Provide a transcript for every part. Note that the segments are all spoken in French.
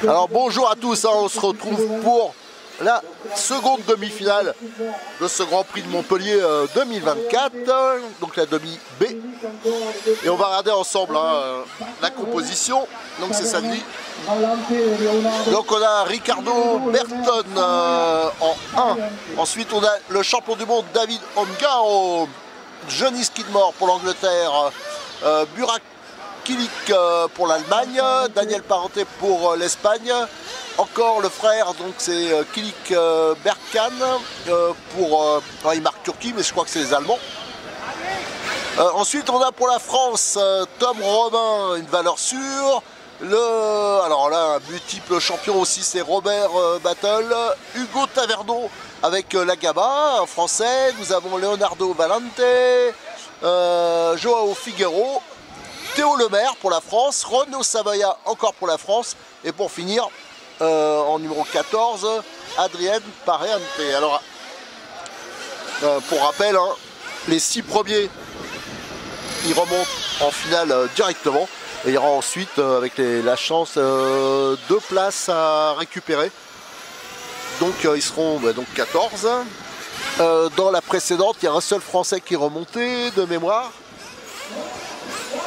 Alors bonjour à tous, hein, on se retrouve pour la seconde demi-finale de ce Grand Prix de Montpellier 2024, donc la demi B. Et on va regarder ensemble hein, la composition, donc c'est samedi. Donc on a Ricardo Berton en 1. Ensuite on a le champion du monde David Ongaro, Johnny Skidmore pour l'Angleterre, Burak Kilik pour l'Allemagne, Daniel Parenté pour l'Espagne, encore le frère, donc c'est Kilik Berkan pour... il marque Turquie, mais je crois que c'est les Allemands. Ensuite on a pour la France Tom Robin, une valeur sûre. Alors là, un multiple champion aussi, c'est Robert Battle, Hugo Taverneau avec la Gaba, un français. Nous avons Leonardo Valente, Joao Figueiro, Théo Lemaire pour la France, Renaud Savoya encore pour la France. Et pour finir, en numéro 14, Adrienne Pareante. Alors, pour rappel, hein, les 6 premiers, ils remontent en finale directement. Et il y aura ensuite, avec la chance, 2 places à récupérer. Donc ils seront donc 14. Dans la précédente, il y a un seul Français qui est remonté de mémoire.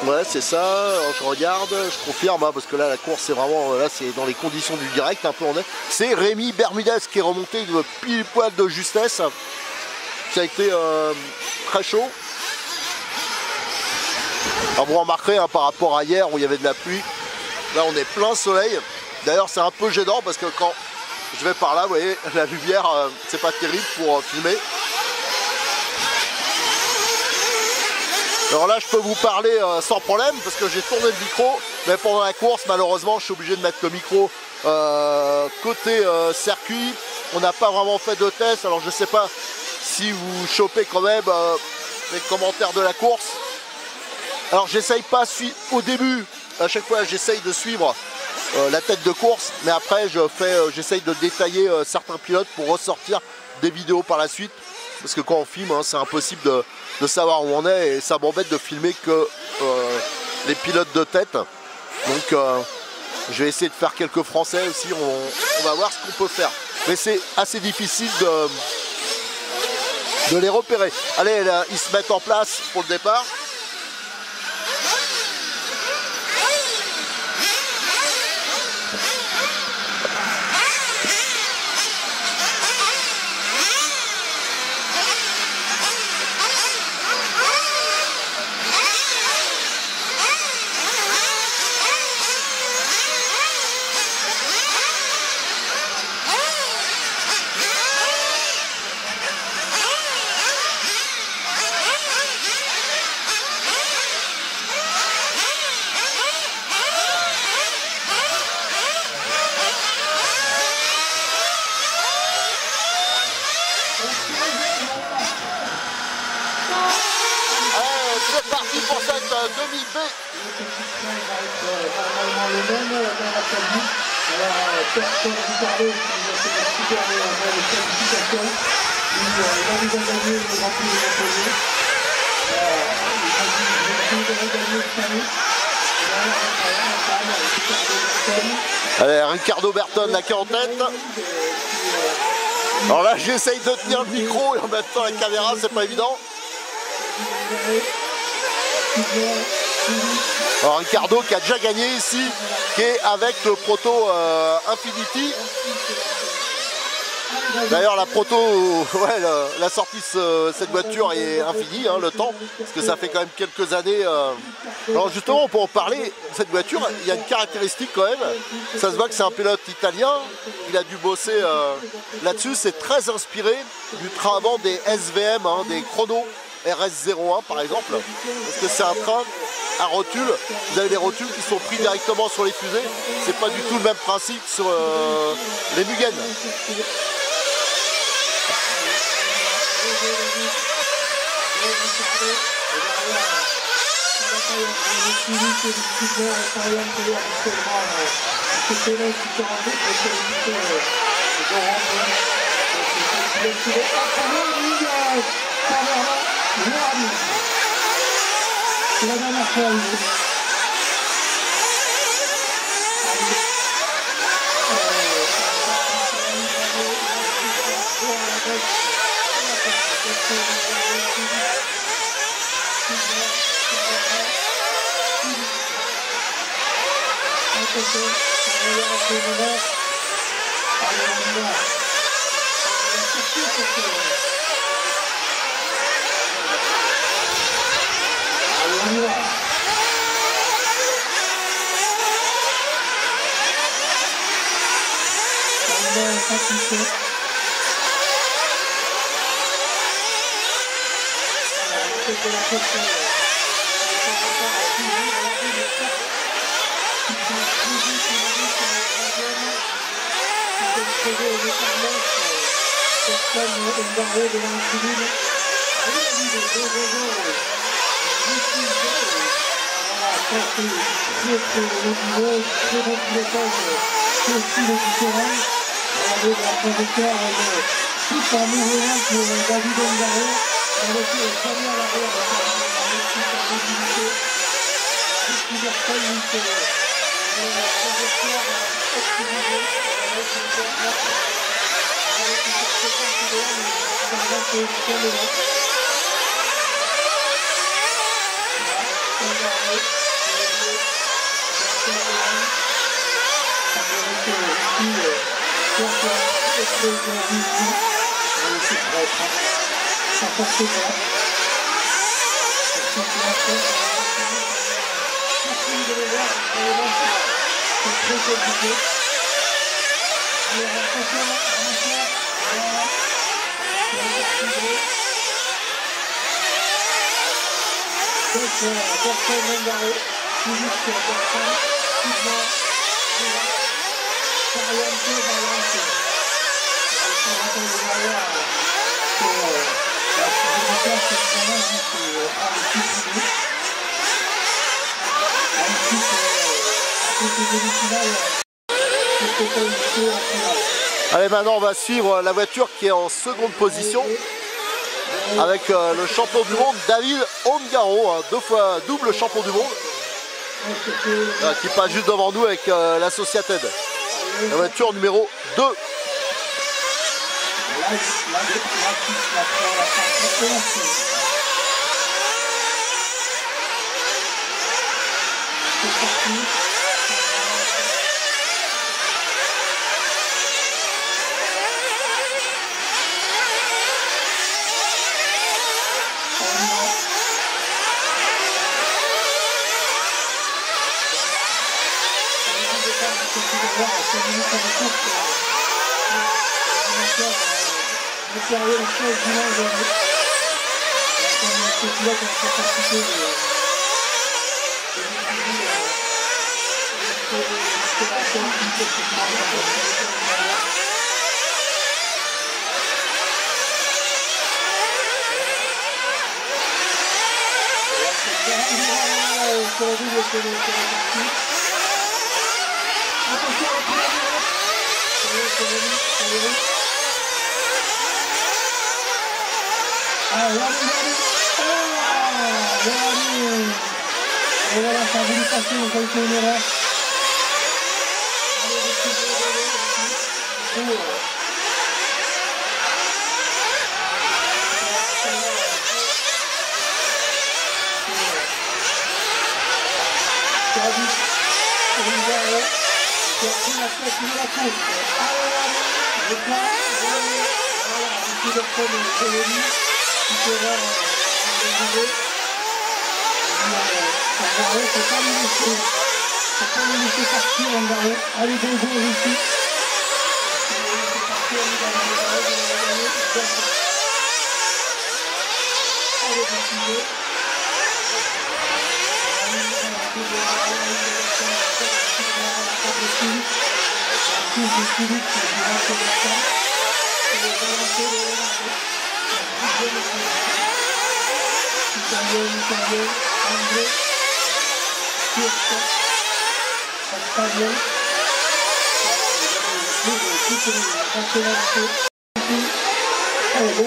Ouais, c'est ça. Alors, je regarde, je confirme, hein, parce que là, la course, c'est vraiment, là, c'est dans les conditions du direct, un peu on est. C'est Rémi Bermudez qui est remonté de pile poil de justesse. Ça a été très chaud. Alors vous remarquerez hein, par rapport à hier où il y avait de la pluie, là on est plein soleil. D'ailleurs c'est un peu gênant parce que quand je vais par là, vous voyez, la lumière c'est pas terrible pour filmer. Alors là je peux vous parler sans problème parce que j'ai tourné le micro, mais pendant la course malheureusement je suis obligé de mettre le micro côté circuit. On n'a pas vraiment fait de test, alors je sais pas si vous chopez quand même les commentaires de la course. Alors j'essaye pas au début, à chaque fois j'essaye de suivre la tête de course, mais après j'essaye de détailler certains pilotes pour ressortir des vidéos par la suite, parce que quand on filme hein, c'est impossible de savoir où on est et ça m'embête de filmer que les pilotes de tête. Donc je vais essayer de faire quelques Français aussi, on va voir ce qu'on peut faire. Mais c'est assez difficile de les repérer. Allez, là, ils se mettent en place pour le départ. C'est parti pour cette demi-B. Allez, Ricardo Berton là qui est en tête. Alors là j'essaye de tenir le micro et en même temps la caméra, c'est pas évident. Alors Ricardo qui a déjà gagné ici, qui est avec le proto Infinity. D'ailleurs la proto, ouais, la sortie de cette voiture est infinie, hein, le temps, parce que ça fait quand même quelques années. Alors justement pour en parler, cette voiture, il y a une caractéristique quand même, ça se voit que c'est un pilote italien, il a dû bosser là-dessus, c'est très inspiré du train avant des SVM, hein, des chronos RS01 par exemple, parce que c'est un train à rotule, vous avez des rotules qui sont pris directement sur les fusées, c'est pas du tout le même principe sur les Mugen. Allez, maintenant on va suivre la voiture qui est en seconde position avec le champion du monde David Ongaro, deux fois double champion du monde, qui passe juste devant nous avec la Société. La voiture numéro 2.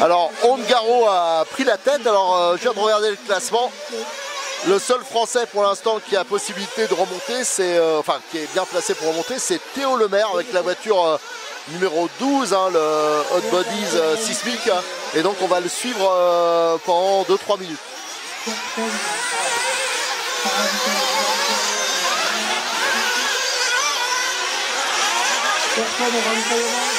Alors Ongaro a pris la tête. Alors je viens de regarder le classement. Le seul Français pour l'instant qui a possibilité de remonter, c'est enfin qui est bien placé pour remonter, c'est Théo Lemaire avec la voiture numéro 12, hein, le Hot Bodies Sismic. Et donc on va le suivre pendant 2-3 minutes. Personne aura le paiement.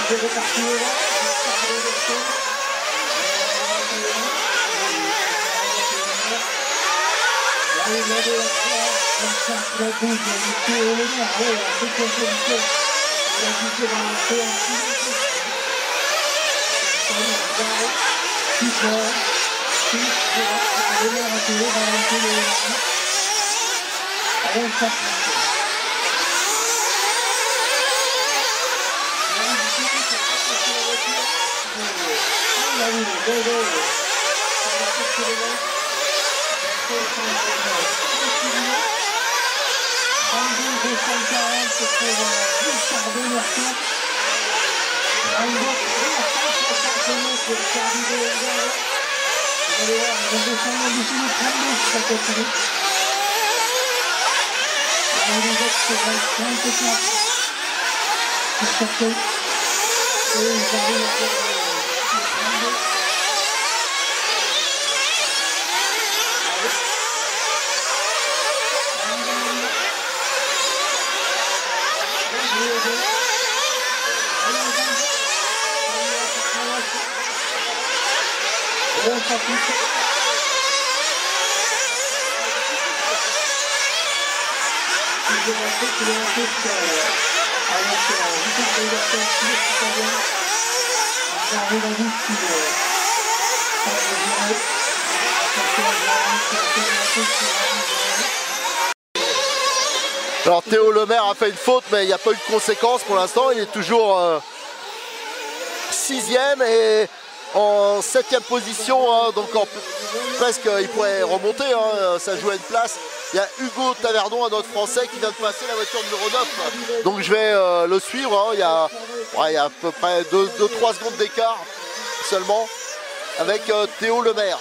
Je vais partir là. Alors Théo Lemaire a fait une faute, mais il n'y a pas eu de conséquences pour l'instant. Il est toujours 6e et en 7e position, hein, donc presque il pourrait remonter, hein, ça joue à une place. Il y a Hugo Taverdon, un autre Français, qui vient de passer la voiture numéro 9. Donc je vais le suivre, hein. Il y a à peu près 2-3 secondes d'écart seulement avec Théo Lemaire.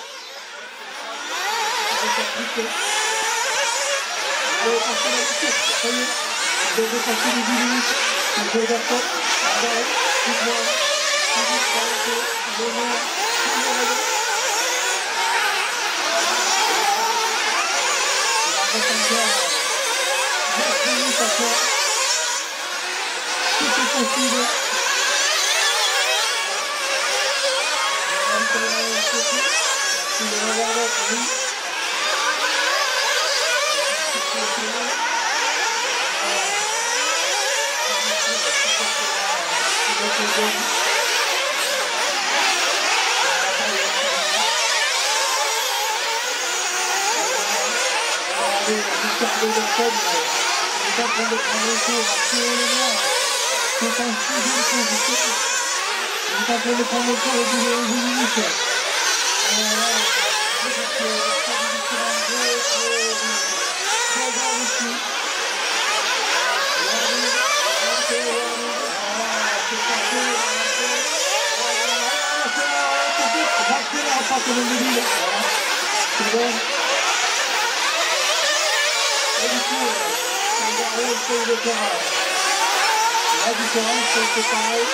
La différence c'est pareil.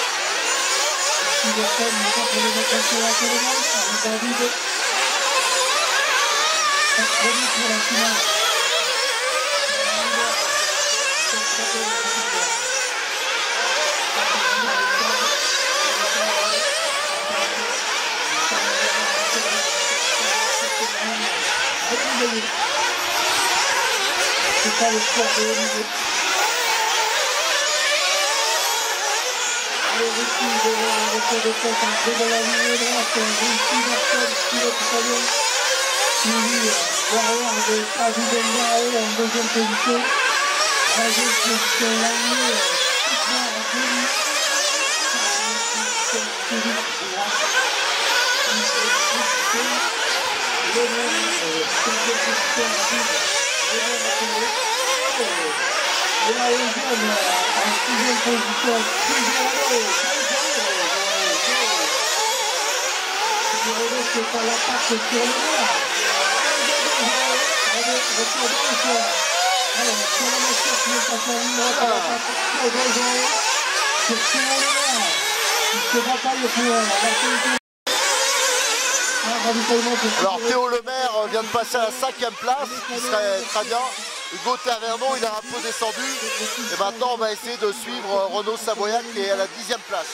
Si le thème n'est pas pour les mettre sur la télévision, avec David. C'est promis pour la finale. C'est pas le sport de haut niveau. Le recul de retour de tête, un très dans la ligne droite, réussi Berton, pilote italien, suivi derrière de Fabio Bengao en deuxième position. Troisième position, Lagné, Pitman en tenue. Philippe droite. Le même, cinquième position, David. Le même, Et là, les jeunes, en 6e position, Figueiredo, Figueiredo qui est à l'attaque sur le vert. Allez, sur la machine qui est passée en ligne droite à l'attaque sur Gaujon, sur Théo Le Maire, qui se bataille pour la qualité. Alors Théo Le Maire vient de passer à la 5e place, qui serait très bien. Hugo Taverneau, il a un peu descendu. Et maintenant, on va essayer de suivre Renaud Savoyard qui est à la 10e place.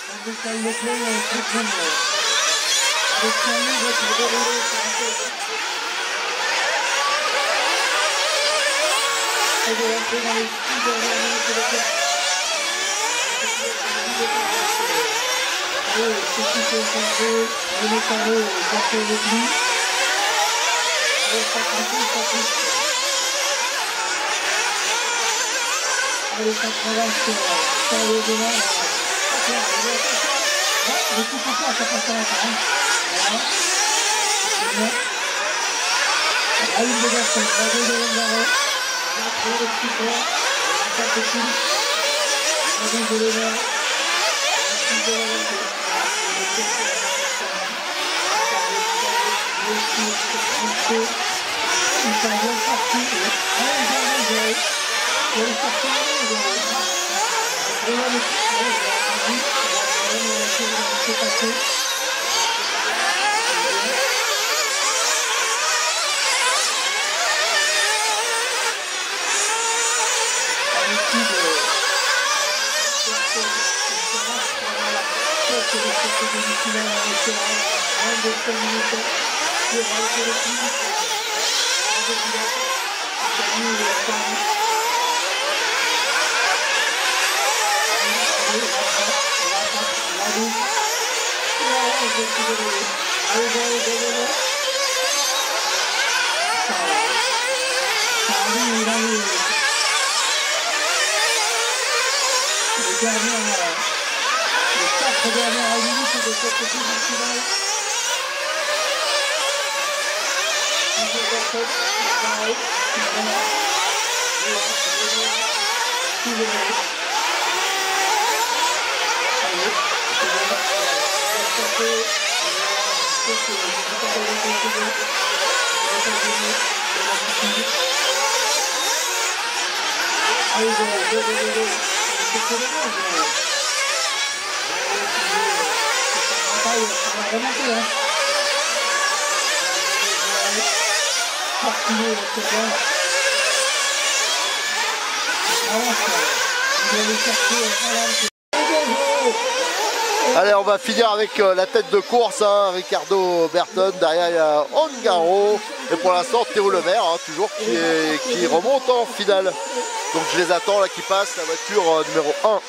Allez, ça traverse sur le devant. Le coup pour ça passe à la fin. Voilà. La ligne de Gaston, la deux de Longarot. La trois de Petit-Port. La quatre de Philippe. La douze de Lévert. La six de la Vendée. Le sept de la Marseille. Ils sont bien partis. Allez, il est sorti et là, le c'est passé. À l'issue de personne qui se marche pendant la tête de cette demi-finale en espérant moins de 5 minutes pour arrêter le public. Salut les femmes. Les 4 dernières minutes de cette demi-finale. Allez, on va finir avec la tête de course, hein, Ricardo Berton, derrière il y a Ongaro, et pour l'instant Théo Le Maire, hein, toujours qui remonte en finale. Donc je les attends là qui passent, la voiture numéro 1.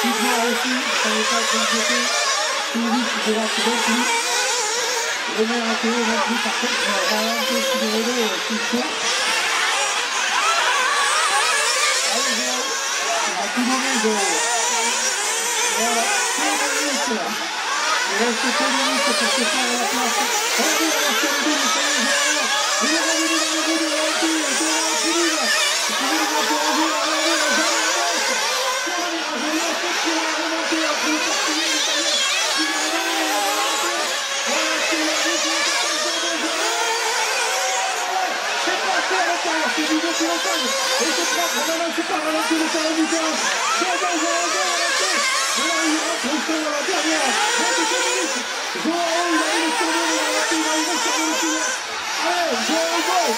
Qui vient aussi, ça n'est pas complété. Philippe qui va se remplir. Le maire a télé non plus, par contre, on va ralentir Figueiredo qui court. Allez, Géo. Il va tout donner, Géo. Voilà, 2 minutes là. Il reste 2 minutes pour se faire la place. On est à la fin de Géo. Il est revenu dans le bout de la hantille, et devant Philippe. Philippe va corriger, la remonter, la jambe. C'est du pilotage et c'est propre, on a lancé par ralenti le terrain du terrain. C'est bon, ralenti. Et là, il rentre au fond à la dernière. 22 minutes. Joao, il a eu le tournoi, il a raté, il a eu le tournoi de finale. Allez, Joao,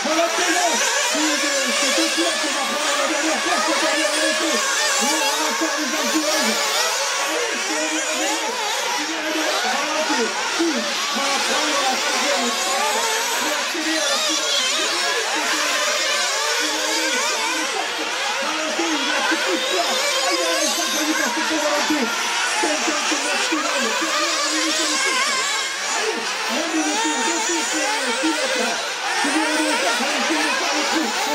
dans la télé. C'est tout là qui va prendre la dernière place, la dernière montée. Il va ramasser les entourages. Allez, c'est bien gagné. Ralenti. Il va prendre la troisième place pour accéder à la finale. Allez,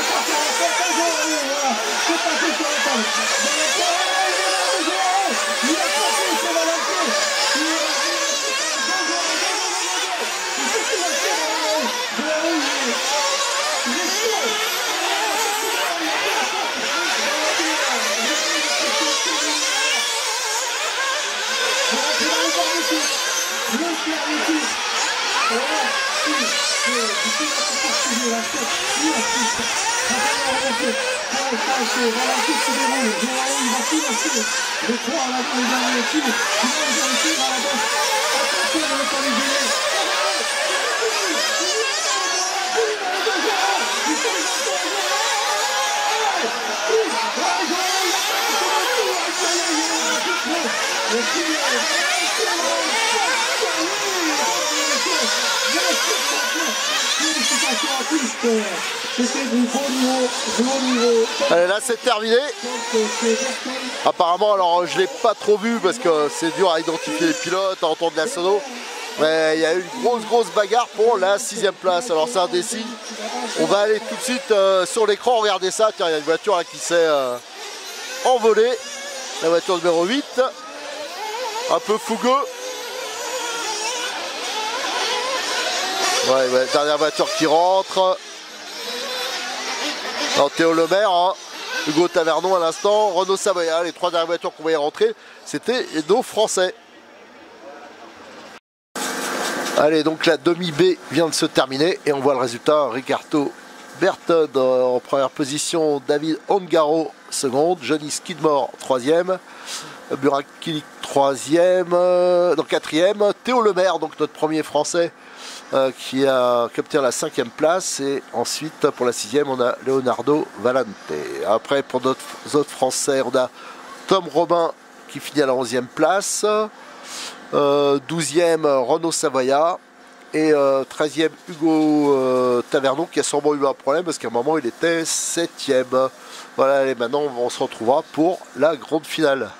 Allez, là c'est terminé. Apparemment, alors je l'ai pas trop vu parce que c'est dur à identifier les pilotes, à entendre la sono. Mais il y a eu une grosse bagarre pour la 6e place. Alors c'est indécis. On va aller tout de suite sur l'écran, regardez ça. Tiens, il y a une voiture là qui s'est envolée. La voiture numéro 8. Un peu fougueux. Ouais, dernière voiture qui rentre. Alors, Théo Lemaire, hein, Hugo Tavernon à l'instant, Renault Savoia, les 3 dernières voitures qu'on voyait rentrer, c'était nos Français. Allez, donc la demi-B vient de se terminer et on voit le résultat. Ricardo Berton en première position, David Ongaro seconde, Johnny Skidmore 3e, Burak Kilik 3e, donc 4e, Théo Lemaire, donc notre premier Français, qui obtient la 5e place, et ensuite pour la 6e on a Leonardo Valente. Après pour d'autres autres Français on a Tom Robin qui finit à la 11e place, 12e Renault Savoia et 13e Hugo Tavernon, qui a sûrement eu un problème parce qu'à un moment il était 7e. Voilà, et maintenant on se retrouvera pour la grande finale.